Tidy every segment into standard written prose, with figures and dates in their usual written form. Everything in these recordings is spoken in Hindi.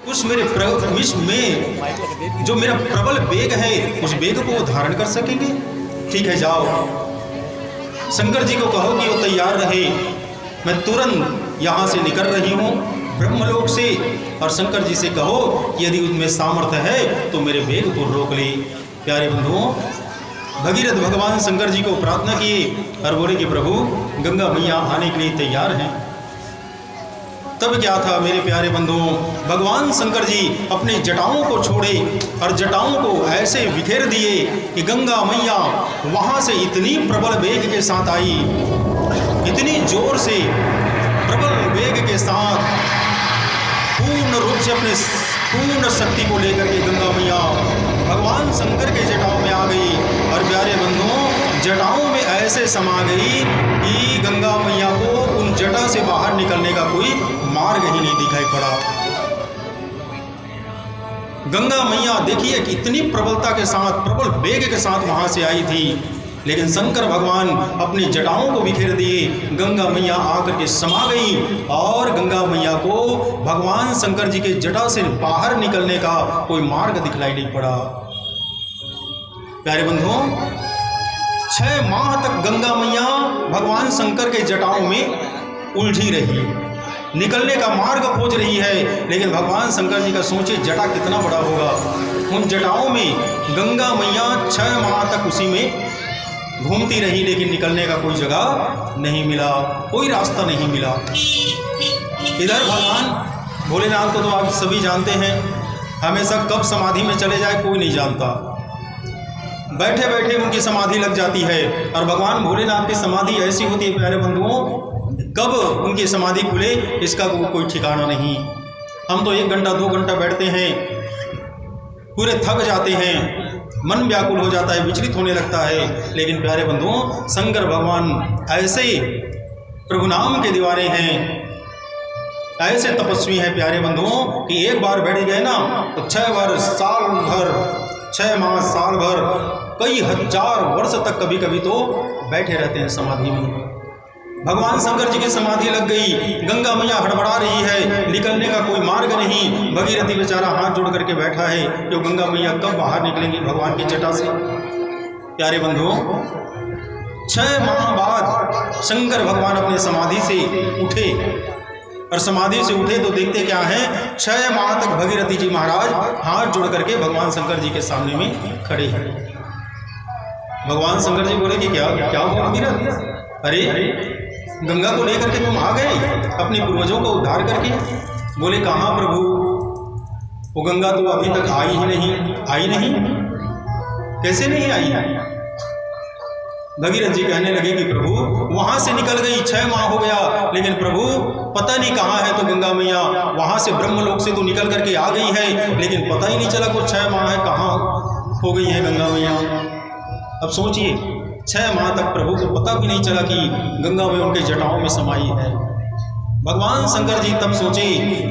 उस मेरे विष में जो मेरा प्रबल वेग है उस वेग को वो धारण कर सकेंगे। ठीक है, जाओ शंकर जी को कहो कि वो तैयार रहे, मैं तुरंत यहाँ से निकल रही हूँ ब्रह्मलोक से। और शंकर जी से कहो कि यदि उनमें सामर्थ्य है तो मेरे वेग को रोक ले। प्यारे बंधुओं, भगीरथ भगवान शंकर जी को प्रार्थना किए और बोले कि प्रभु गंगा मैया आने के लिए तैयार हैं। तब क्या था मेरे प्यारे बंधुओं, भगवान शंकर जी अपने जटाओं को छोड़े और जटाओं को ऐसे बिखेर दिए कि गंगा मैया वहाँ से इतनी प्रबल वेग के साथ आई, इतनी जोर से प्रबल वेग के साथ पूर्ण रूप से अपने पूर्ण शक्ति को लेकर के गंगा मैया भगवान शंकर के जटाओं में आ गई। और प्यारे बंधुओं, जटाओं में ऐसे समा गई कि गंगा मैया को उन जटा से बाहर निकलने का कोई मार्ग ही नहीं दिखाई पड़ा। गंगा मैया देखिए कि इतनी प्रबलता के साथ, प्रबल वेग के साथ वहां से आई थी, लेकिन शंकर भगवान अपनी जटाओं को बिखेर दिए, गंगा मैया आकर के समा गई और गंगा मैया को भगवान शंकर जी के जटा से बाहर निकलने का कोई मार्ग दिखलाई नहीं पड़ा। प्यारे बंधुओं, 6 माह तक गंगा मैया भगवान शंकर के जटाओं में उलझी रही, निकलने का मार्ग खोज रही है। लेकिन भगवान शंकर जी का सोचे जटा कितना बड़ा होगा, उन जटाओं में गंगा मैया 6 माह तक उसी में घूमती रही, लेकिन निकलने का कोई जगह नहीं मिला, कोई रास्ता नहीं मिला। इधर भगवान भोलेनाथ को तो आप सभी जानते हैं, हमेशा कब समाधि में चले जाए कोई नहीं जानता। बैठे बैठे उनकी समाधि लग जाती है और भगवान भोलेनाथ की समाधि ऐसी होती है प्यारे बंधुओं, कब उनकी समाधि खुले इसका कोई ठिकाना नहीं। हम तो 1 घंटा 2 घंटा बैठते हैं, पूरे थक जाते हैं, मन व्याकुल हो जाता है, विचलित होने लगता है। लेकिन प्यारे बंधुओं, शंकर भगवान ऐसे प्रभु नाम के दीवाने हैं, ऐसे तपस्वी हैं प्यारे बंधुओं कि एक बार बैठ गए ना तो 6 बार साल भर, 6 माह साल भर, कई हजार वर्ष तक कभी कभी तो बैठे रहते हैं समाधि में। भगवान शंकर जी की समाधि लग गई, गंगा मैया हड़बड़ा रही है, निकलने का कोई मार्ग नहीं। भगीरथी बेचारा हाथ जोड़ करके बैठा है कि गंगा मैया कब बाहर निकलेंगी भगवान की जटा से। प्यारे बंधुओं, 6 माह बाद शंकर भगवान अपने समाधि से उठे और समाधि से उठे तो देखते क्या है, 6 माह तक भगीरथी जी महाराज हाथ जोड़ करके भगवान शंकर जी के सामने में खड़े हैं। भगवान शंकर जी बोले कि क्या हुआ भगीरथ? अरे गंगा को लेकर के तुम आ गए अपने पूर्वजों को उद्धार करके? बोले कहाँ प्रभु, वो गंगा तो अभी तक आई नहीं। कैसे नहीं आई? भगीरथ जी कहने लगे कि प्रभु वहां से निकल गई, 6 माह हो गया, लेकिन प्रभु पता नहीं कहाँ है तो गंगा मैया। वहां से ब्रह्मलोक से तो निकल करके आ गई है, लेकिन पता ही नहीं चला को 6 माह है कहाँ हो गई है गंगा मैया। अब सोचिए, 6 माह तक प्रभु को पता भी नहीं चला कि गंगा में उनके जटाओं में समाई है। भगवान शंकर जी तब सोचे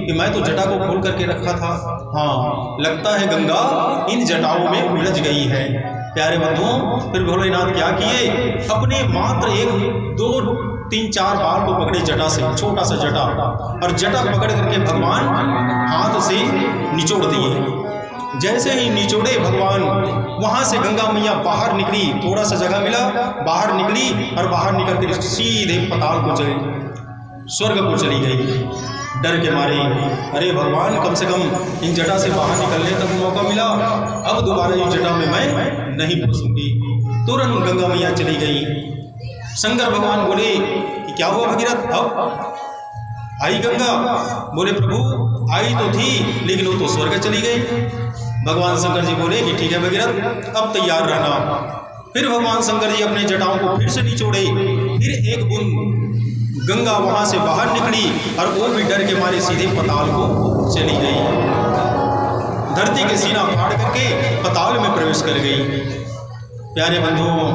कि मैं तो जटा को खोल करके रखा था, हाँ लगता है गंगा इन जटाओं में उलझ गई है। प्यारे बंधुओं, फिर भोलेनाथ क्या किए, अपने मात्र 1 2 3 4 बाल को पकड़े जटा से, छोटा सा जटा, और जटा पकड़ करके भगवान हाथ से निचोड़ दिए। जैसे ही निचोड़े भगवान, वहां से गंगा मैया बाहर निकली, थोड़ा सा जगह मिला, बाहर निकली और बाहर निकल कर सीधे पाताल को चली, स्वर्ग को चली गई। डर के मारे, अरे भगवान कम से कम इन जटा से बाहर निकलने तक मौका मिला, अब दोबारा इन जटा में मैं नहीं फंसूंगी। तुरंत गंगा मैया चली गई। शंकर भगवान बोले कि क्या हुआ भगीरथ, अब आई गंगा? बोले प्रभु आई तो थी, लेकिन वो तो स्वर्ग चली गई। भगवान शंकर जी बोले कि ठीक है भगीरथ, अब तैयार रहना। फिर भगवान शंकर जी अपने जटाओं को फिर से निचोड़े, फिर 1 बूंद गंगा वहां से बाहर निकली और वो भी डर के मारे सीधे पाताल को चली गई। धरती के सीना फाड़ करके पाताल में प्रवेश कर गई। प्यारे बंधुओं,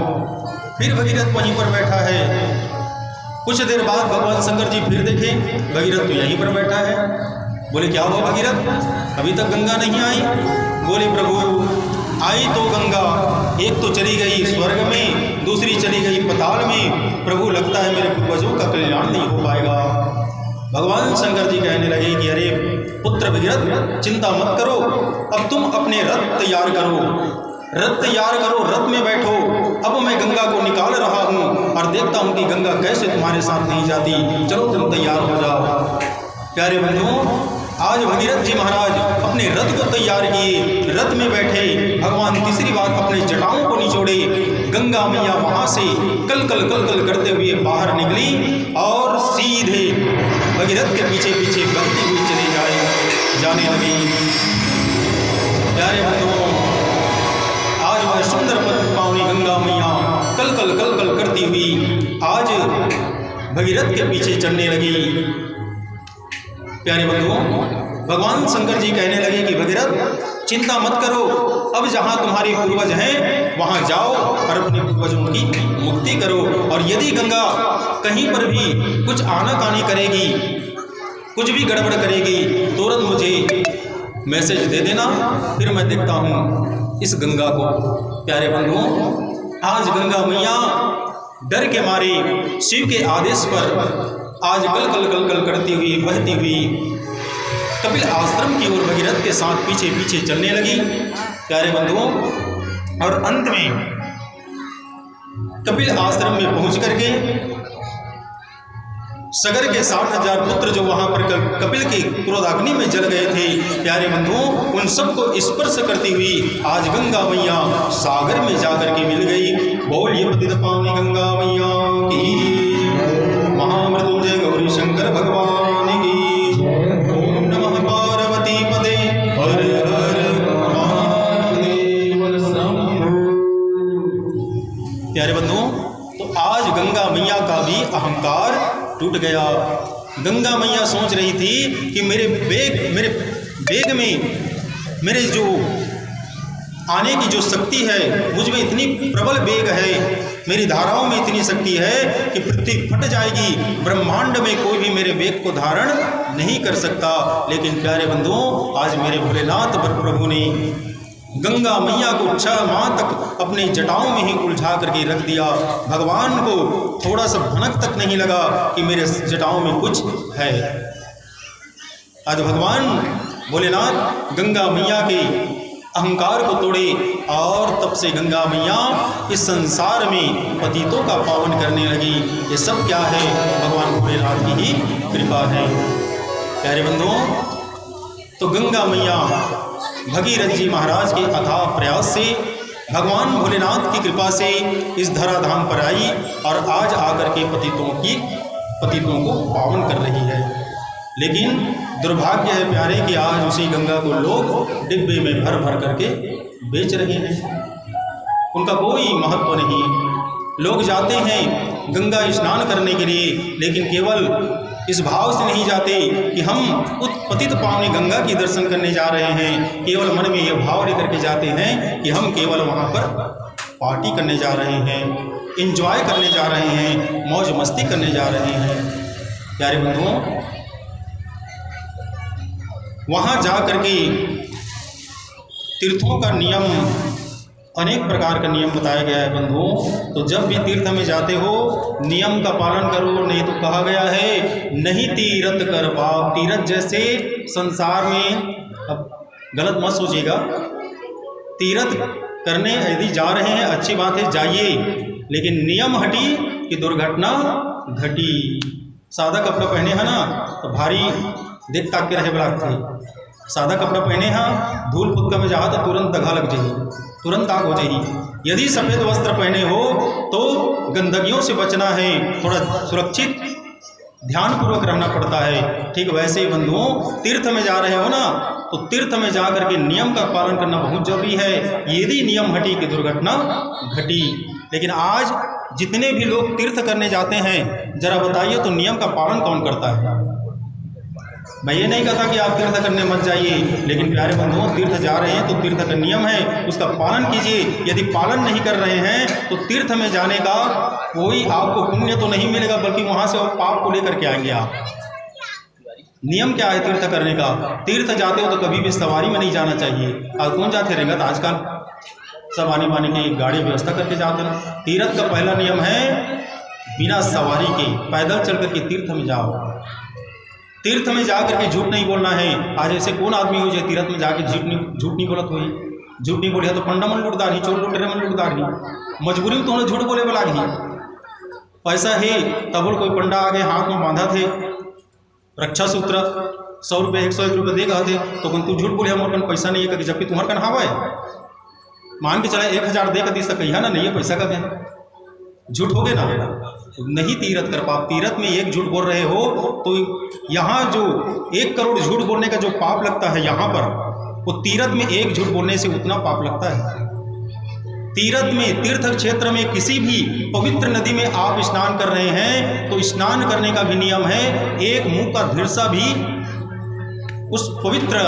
फिर भगीरथ वहीं पर बैठा है। कुछ देर बाद भगवान शंकर जी फिर देखे भगीरथ तो यहीं पर बैठा है। बोले क्या हुआ भगीरथ, अभी तक गंगा नहीं आई? बोले प्रभु आई तो गंगा, एक तो चली गई स्वर्ग में, दूसरी चली गई पाताल में। प्रभु लगता है मेरे पूर्वजों का कल्याण नहीं हो पाएगा। भगवान शंकर जी कहने लगे कि अरे पुत्र भगीरथ, चिंता मत करो, अब तुम अपने रथ तैयार करो, रथ तैयार करो, रथ में बैठो। अब मैं गंगा को निकाल रहा हूँ और देखता हूँ कि गंगा कैसे तुम्हारे साथ नहीं जाती। चलो तुम तैयार हो जाओ। प्यारे बंधुओं, आज भगीरथ जी महाराज अपने रथ को तैयार किए, रथ में बैठे। भगवान तीसरी बार अपने जटाओं को निचोड़े। गंगा मैया वहाँ से कल कल कल कल करते हुए बाहर निकली और सीधे भगीरथ के पीछे पीछे बहती हुई चली जाने लगी। प्यारे बंधुओं, आज वह सुंदर पद पावनी गंगा मैया कल कल कल कल करती हुई आज भगीरथ के पीछे चलने लगी। प्यारे बंधुओं, भगवान शंकर जी कहने लगे कि भगीरथ, चिंता मत करो, अब जहाँ तुम्हारे पूर्वज हैं वहाँ जाओ और अपने पूर्वजों की मुक्ति करो। और यदि गंगा कहीं पर भी कुछ आनाकानी करेगी, कुछ भी गड़बड़ करेगी, तुरंत मुझे मैसेज दे देना, फिर मैं देखता हूँ इस गंगा को। प्यारे बंधुओं, आज गंगा मैया डर के मारे शिव के आदेश पर आज कल कल कल कल करती हुई बहती हुई कपिल आश्रम की ओर भगीरथ के साथ पीछे पीछे चलने लगी। प्यारे बंधुओं, और अंत में कपिल आश्रम में पहुंच करके सगर के 60,000 पुत्र जो वहां पर कपिल की क्रोधाग्नि में जल गए थे, प्यारे बंधुओं, उन सबको स्पर्श करती हुई आज गंगा मैया सागर में जाकर के मिल गई। बोलिए पतित पावनी गंगा मैया की, महामृत्युंजय गौरी शंकर भगवान की। ओम नमः पार्वती पदे हर हर महादेव। प्यारे बंधुओं, तो आज गंगा मैया का भी अहंकार टूट गया। गंगा मैया सोच रही थी कि मेरे वेग में मेरे जो आने की जो शक्ति है, मुझ में इतनी प्रबल वेग है, मेरी धाराओं में इतनी शक्ति है कि पृथ्वी फट जाएगी, ब्रह्मांड में कोई भी मेरे वेग को धारण नहीं कर सकता। लेकिन प्यारे बंधुओं, आज मेरे भोलेनाथ प्रभु ने गंगा मैया को 6 माह तक अपने जटाओं में ही उलझा करके रख दिया। भगवान को थोड़ा सा भनक तक नहीं लगा कि मेरे जटाओं में कुछ है। आज भगवान भोलेनाथ गंगा मैया के अहंकार को तोड़े और तब से गंगा मैया इस संसार में पतितों का पावन करने लगी। ये सब क्या है? भगवान भोलेनाथ की ही कृपा है। प्यारे बंधुओं, तो गंगा मैया भगीरथ जी महाराज के अथाह प्रयास से, भगवान भोलेनाथ की कृपा से इस धराधाम पर आई और आज आकर के पतितों को पावन कर रही है। लेकिन दुर्भाग्य है प्यारे कि आज उसी गंगा को लोग डिब्बे में भर भर करके बेच रहे हैं। उनका कोई महत्व नहीं। लोग जाते हैं गंगा स्नान करने के लिए, लेकिन केवल इस भाव से नहीं जाते कि हम उस पतित पावनी गंगा की दर्शन करने जा रहे हैं। केवल मन में यह भाव लेकर के जाते हैं कि हम केवल वहाँ पर पार्टी करने जा रहे हैं, एंजॉय करने जा रहे हैं, मौज मस्ती करने जा रहे हैं। प्यारे बंधुओं, वहाँ जा करके तीर्थों का नियम, अनेक प्रकार का नियम बताया गया है बंधुओं। तो जब भी तीर्थ में जाते हो नियम का पालन करो, नहीं तो कहा गया है नहीं तीरथ कर पाप। तीरथ जैसे संसार में, अब गलत मत सोचिएगा, तीर्थ करने यदि जा रहे हैं अच्छी बात है, जाइए, लेकिन नियम हटी कि दुर्घटना घटी। सादा कपड़ा पहने है ना तो भारी देख ताक के रहे बड़ा थे। सादा कपड़ा पहने हैं, धूल फुदका में जाओ तो तुरंत दगा लग जाएगी, तुरंत आग हो जाएगी। यदि सफ़ेद वस्त्र पहने हो तो गंदगियों से बचना है, थोड़ा सुरक्षित ध्यानपूर्वक रहना पड़ता है। ठीक वैसे ही बंधुओं, तीर्थ में जा रहे हो ना तो तीर्थ में जा करके नियम का पालन करना बहुत जरूरी है। यदि नियम हटी कि दुर्घटना घटी। लेकिन आज जितने भी लोग तीर्थ करने जाते हैं, जरा बताइए तो नियम का पालन कौन करता है? मैं ये नहीं कहता कि आप तीर्थ करने मत जाइए, लेकिन प्यारे बंधुओं, तीर्थ जा रहे हैं तो तीर्थ का नियम है, उसका पालन कीजिए। यदि पालन नहीं कर रहे हैं तो तीर्थ में जाने का कोई आपको पुण्य तो नहीं मिलेगा, बल्कि वहाँ से आप पाप को लेकर के आएंगे आप। नियम क्या है तीर्थ करने का? तीर्थ जाते हो तो कभी भी सवारी में नहीं जाना चाहिए। आज कौन जाते रहेंगे? तो आजकल सब आने पाने की गाड़ी व्यवस्था करके जाते हैं। तीर्थ का पहला नियम है बिना सवारी के पैदल चल करके तीर्थ में जाओ। तीर्थ में जाकर के झूठ नहीं बोलना है। आज ऐसे कौन आदमी हो जो तीर्थ में जाकर झूठ नहीं बोलत हुई, झूठ नहीं बोलिया तो पंडा मन लुटदार ही, चोर लुटेरे मन लुटदार ही, मजबूरी में तो उन्हें झूठ बोले वाला ही। पैसा है तब कोई पंडा आगे हाथ में बांधा थे रक्षा सूत्र 100 रुपये 101 रुपये दे गए थे, तो कौन तू झूठ बोले हमारे कन पैसा नहीं है, कि जबकि तुम्हारे कन हावा है, मान के चला 1000 दे कर दी सक ना नहीं है पैसा का दें, झूठ हो गए ना, नहीं तीरथ कर पाप। तीरथ में एक झूठ बोल रहे हो तो यहाँ जो 1 करोड़ झूठ बोलने का जो पाप लगता है यहाँ पर, वो तीरथ में एक झूठ बोलने से उतना पाप लगता है। तीर्थ में, तीर्थ क्षेत्र में किसी भी पवित्र नदी में आप स्नान कर रहे हैं तो स्नान करने का भी नियम है, एक मुंह का धिरसा भी उस पवित्र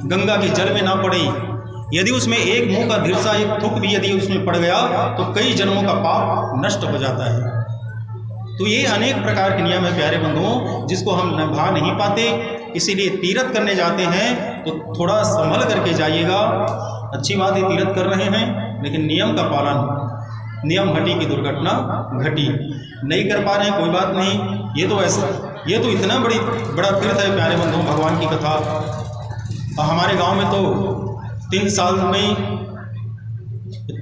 गंगा के जल में ना पड़े। यदि उसमें एक मुंह का धिरसा, एक थूक भी यदि उसमें पड़ गया तो कई जन्मों का पाप नष्ट हो जाता है। तो ये अनेक प्रकार के नियम है प्यारे बंधुओं, जिसको हम निभा नहीं पाते। इसीलिए तीर्थ करने जाते हैं तो थोड़ा संभल करके जाइएगा। अच्छी बात है तीर्थ कर रहे हैं, लेकिन नियम का पालन, नियम हटी की दुर्घटना घटी। नहीं कर पा रहे हैं कोई बात नहीं, ये तो ऐसा, ये तो इतना बड़ा तीर्थ है प्यारे बंधुओं, भगवान की कथा। और हमारे गांव में तो 3 साल में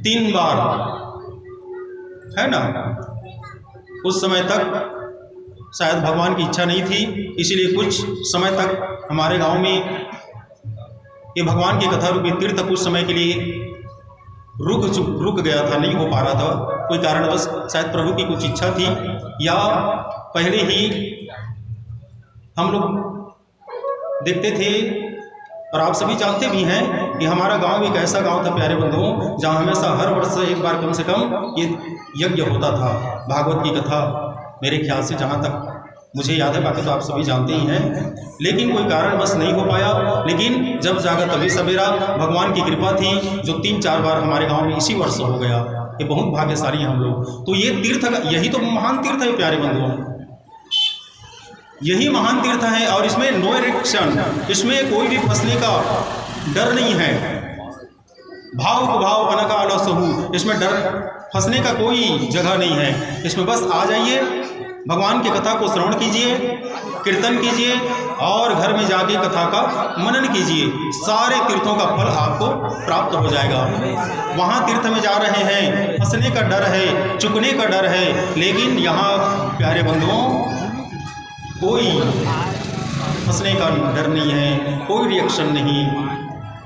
3 बार है ना। उस समय तक शायद भगवान की इच्छा नहीं थी, इसीलिए कुछ समय तक हमारे गांव में ये भगवान की कथा रूपी तीर्थ कुछ समय के लिए रुक गया था, नहीं हो पा रहा था कोई कारणवश। शायद प्रभु की कुछ इच्छा थी, या पहले ही हम लोग देखते थे और आप सभी जानते भी हैं कि हमारा गांव एक ऐसा गांव था प्यारे बंधुओं, जहां हमेशा हर वर्ष एक बार कम से कम ये यज्ञ होता था, भागवत की कथा। मेरे ख्याल से जहां तक मुझे याद है, बाकी तो आप सभी जानते ही हैं, लेकिन कोई कारणवश नहीं हो पाया। लेकिन जब जागा तभी सवेरा, भगवान की कृपा थी जो 3-4 बार हमारे गांव में इसी वर्ष हो गया। ये बहुत भाग्यशाली हैं हम लोग। तो ये तीर्थ, यही तो महान तीर्थ है प्यारे बंधुओं, यही महान तीर्थ है। और इसमें नो रिएक्शन, इसमें कोई भी फंसने का डर नहीं है। भाव को भाव अनका अलसहु, इसमें डर फंसने का कोई जगह नहीं है। इसमें बस आ जाइए, भगवान की कथा को श्रवण कीजिए, कीर्तन कीजिए और घर में जाके कथा का मनन कीजिए। सारे तीर्थों का फल आपको प्राप्त हो जाएगा। वहाँ तीर्थ में जा रहे हैं, फंसने का डर है, चुकने का डर है, लेकिन यहाँ प्यारे बंधुओं कोई फंसने का डर नहीं है, कोई रिएक्शन नहीं।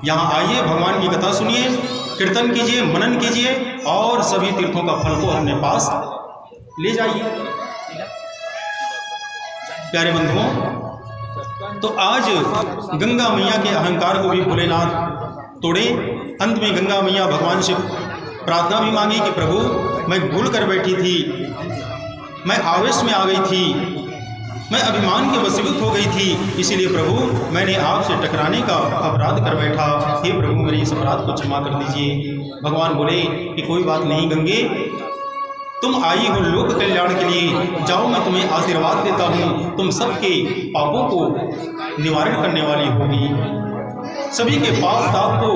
यहाँ आइए, भगवान की कथा सुनिए, कीर्तन कीजिए, मनन कीजिए और सभी तीर्थों का फल को अपने पास ले जाइए प्यारे बंधुओं। तो आज गंगा मैया के अहंकार को भी भोलेनाथ तोड़े। अंत में गंगा मैया भगवान से प्रार्थना भी मांगी कि प्रभु मैं भूल कर बैठी थी, मैं आवेश में आ गई थी, मैं अभिमान के वशीभूत हो गई थी, इसीलिए प्रभु मैंने आपसे टकराने का अपराध कर बैठा। हे प्रभु मेरे इस अपराध को क्षमा कर दीजिए। भगवान बोले कि कोई बात नहीं गंगे, तुम आई हो लोक कल्याण के लिए, जाओ मैं तुम्हें आशीर्वाद देता हूँ, तुम सबके पापों को निवारण करने वाली होगी, सभी के पाप ताप को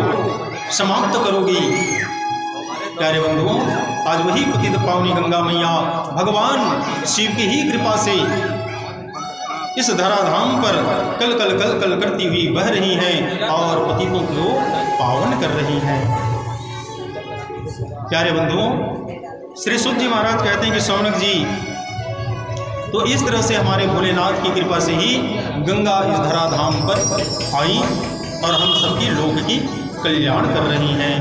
समाप्त करोगी। प्यारे बंधुओं, आज वही पतित पावनी गंगा मैया भगवान शिव की ही कृपा से इस धराधाम पर कल कल कल कल करती हुई बह रही हैं और पतितों को पावन कर रही हैं। प्यारे बंधुओं, श्री सुत जी महाराज कहते हैं कि सौनक जी, तो इस तरह से हमारे भोलेनाथ की कृपा से ही गंगा इस धराधाम पर आई और हम सबकी लोक की कल्याण कर रही हैं।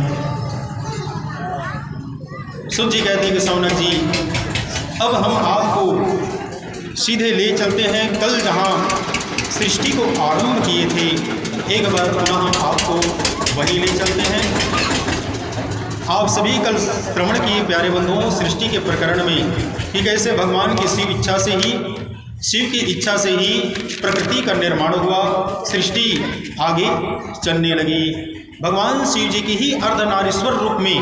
सुत जी कहते हैं कि सौनक जी, अब हम आपको सीधे ले चलते हैं कल जहाँ सृष्टि को आरंभ किए थे, एक बार पुनः हम आपको वहीं ले चलते हैं। आप सभी कल श्रवण किए प्यारे बंधुओं सृष्टि के प्रकरण में कि कैसे भगवान की शिव की इच्छा से ही प्रकृति का निर्माण हुआ, सृष्टि आगे चलने लगी। भगवान शिव जी की ही अर्धनारीश्वर रूप में,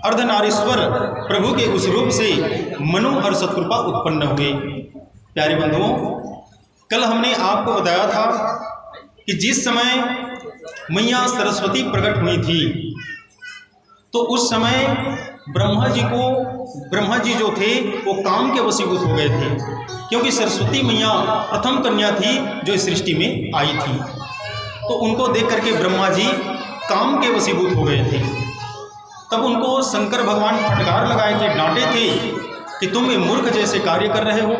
अर्धनारीश्वर प्रभु के उस रूप से मनु और सत्कृपा उत्पन्न हुए। प्यारे बंधुओं, कल हमने आपको बताया था कि जिस समय मैया सरस्वती प्रकट हुई थी तो उस समय ब्रह्मा जी जो थे वो काम के वशीभूत हो गए थे, क्योंकि सरस्वती मैया प्रथम कन्या थी जो इस सृष्टि में आई थी। तो उनको देख करके ब्रह्मा जी काम के वशीभूत हो गए थे। तब उनको शंकर भगवान फटकार लगाए थे, डांटे थे कि तुम ये मूर्ख जैसे कार्य कर रहे हो।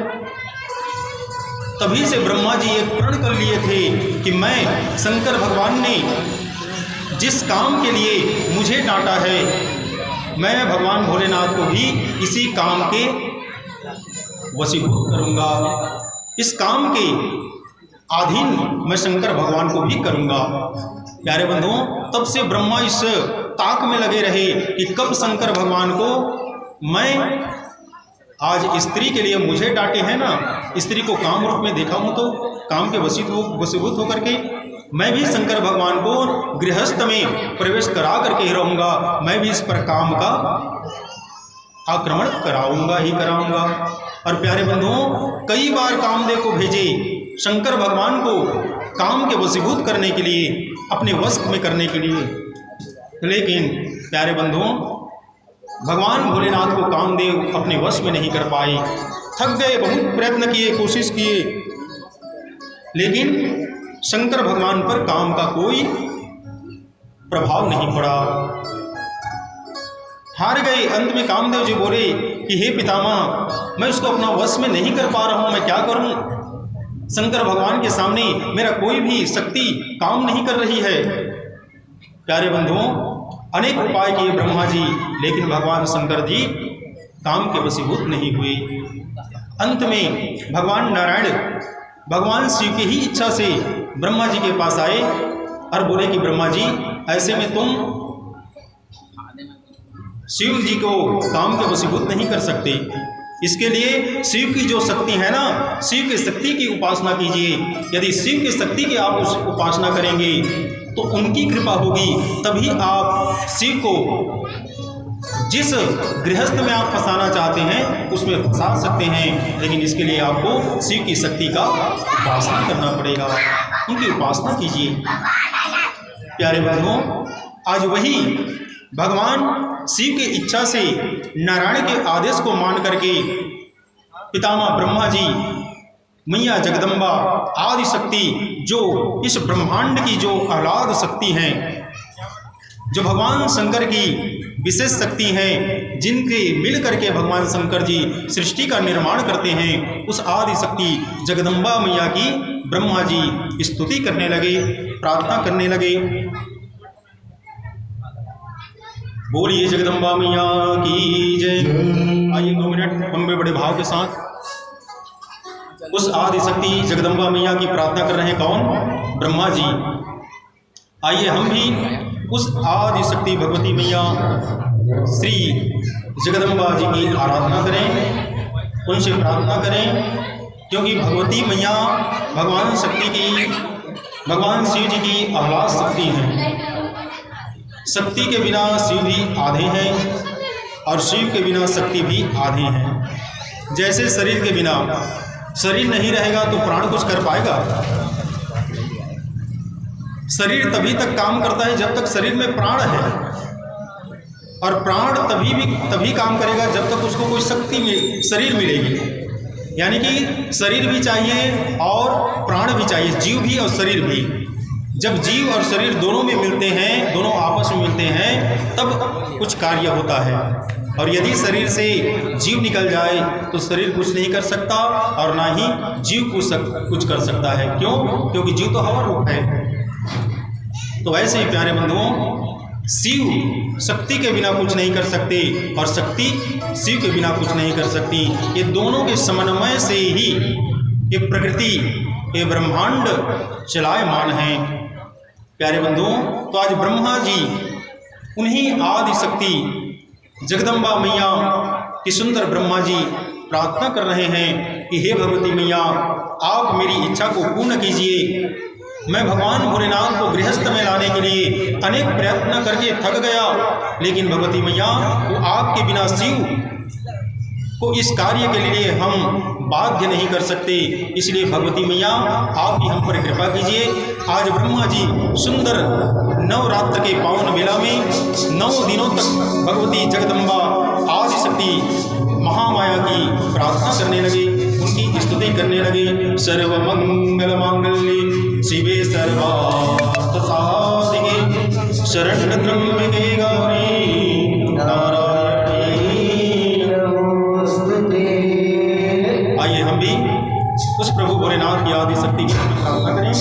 तभी से ब्रह्मा जी एक प्रण कर लिए थे कि मैं, शंकर भगवान ने जिस काम के लिए मुझे डांटा है, मैं भगवान भोलेनाथ को भी इसी काम के वशीभूत करूंगा, इस काम के अधीन मैं शंकर भगवान को भी करूंगा। प्यारे बंधुओं, तब से ब्रह्मा इस ताक में लगे रहे कि कब शंकर भगवान को, मैं आज स्त्री के लिए मुझे डांटे हैं ना, स्त्री को काम रूप में देखा हूँ तो काम के वशीभूत होकर के मैं भी शंकर भगवान को गृहस्थ में प्रवेश करा करके ही रहूँगा, मैं भी इस पर काम का आक्रमण कराऊंगा ही कराऊंगा। और प्यारे बंधुओं, कई बार कामदेव को भेजे शंकर भगवान को काम के वशीभूत करने के लिए, अपने वश में करने के लिए, लेकिन प्यारे बंधुओं, भगवान भोलेनाथ को कामदेव अपने वश में नहीं कर पाए। थक गए, बहुत प्रयत्न किए, कोशिश किए, लेकिन शंकर भगवान पर काम का कोई प्रभाव नहीं पड़ा। हार गए। अंत में कामदेव जी बोले कि हे पितामह, मैं उसको अपना वश में नहीं कर पा रहा हूँ, मैं क्या करूँ? शंकर भगवान के सामने मेरा कोई भी शक्ति काम नहीं कर रही है। प्यारे बंधुओं, अनेक उपाय किए ब्रह्मा जी, लेकिन भगवान शंकर जी काम के वशीभूत नहीं हुए। अंत में भगवान नारायण भगवान शिव की ही इच्छा से ब्रह्मा जी के पास आए और बोले कि ब्रह्मा जी, ऐसे में तुम शिव जी को काम के वशीभूत नहीं कर सकते। इसके लिए शिव की जो शक्ति है ना, शिव की शक्ति की उपासना कीजिए। यदि शिव की शक्ति की आप उस उपासना करेंगे तो उनकी कृपा होगी, तभी आप शिव को जिस गृहस्थ में आप फंसाना चाहते हैं उसमें फंसा सकते हैं। लेकिन इसके लिए आपको शिव की शक्ति का उपासना करना पड़ेगा, उनकी उपासना कीजिए। प्यारे बंधुओं, आज वही भगवान शिव की इच्छा से, नारायण के आदेश को मान करके पितामह ब्रह्मा जी, मैया जगदम्बा आदि शक्ति, जो इस ब्रह्मांड की जो आह्लाद शक्ति हैं, जो भगवान शंकर की विशेष शक्ति हैं, जिनके मिल करके भगवान शंकर जी सृष्टि का निर्माण करते हैं, उस आदि शक्ति जगदम्बा मैया की ब्रह्मा जी स्तुति करने लगे, प्रार्थना करने लगे। बोलिए जगदम्बा मैया की जय। आइए 2 मिनट लंबे बड़े भाव के साथ उस आदि शक्ति जगदम्बा मैया की प्रार्थना कर रहे हैं। कौन? ब्रह्मा जी। आइए हम भी उस आदि शक्ति भगवती मैया श्री जगदम्बा जी की आराधना करें, उनसे प्रार्थना करें, क्योंकि भगवती मैया भगवान शक्ति की, भगवान शिव जी की आह्लाद शक्ति हैं। शक्ति के बिना शिव भी आधे हैं और शिव के बिना शक्ति भी आधे हैं। जैसे शरीर के बिना, शरीर नहीं रहेगा तो प्राण कुछ कर पाएगा? शरीर तभी तक काम करता है जब तक शरीर में प्राण है, और प्राण तभी काम करेगा जब तक उसको कोई शक्ति शरीर मिलेगी। यानी कि शरीर भी चाहिए और प्राण भी चाहिए, जीव भी और शरीर भी। जब जीव और शरीर दोनों में मिलते हैं, दोनों आपस में मिलते हैं, तब कुछ कार्य होता है। और यदि शरीर से जीव निकल जाए तो शरीर कुछ नहीं कर सकता और ना ही जीव कुछ कर सकता है। क्यों? क्योंकि जीव तो हवा रूप है। तो ऐसे ही प्यारे बंधुओं, शिव शक्ति के बिना कुछ नहीं कर सकते और शक्ति शिव के बिना कुछ नहीं कर सकती। ये दोनों के समन्वय से ही ये प्रकृति, ये ब्रह्मांड चलायमान है। प्यारे बंधुओं, तो आज ब्रह्मा जी उन्हीं आदि शक्ति जगदम्बा मैया की सुंदर ब्रह्मा जी प्रार्थना कर रहे हैं कि हे भगवती मैया, आप मेरी इच्छा को पूर्ण कीजिए। मैं भगवान भोलेनाथ को गृहस्थ में लाने के लिए अनेक प्रयत्न करके थक गया, लेकिन भगवती मैया, वो आपके बिना शिव को इस कार्य के लिए हम बाध्य नहीं कर सकते। इसलिए भगवती मैया, आप ही हम पर कृपा कीजिए। आज ब्रह्मा जी सुंदर नवरात्र के पावन मेला में 9 दिनों तक भगवती जगदम्बा आदि शक्ति महामाया की प्रार्थना करने लगे, उनकी स्तुति स्तुति करने लगे। सर्वमंगल मांगल्ये शिवे सर्वार्थ साधिके शरण्य त्र्यंबके गौरी नारायणी नमोस्तुते। आइए हम भी उस प्रभु भोलेनाथ की आदि शक्ति की प्रार्थना करें।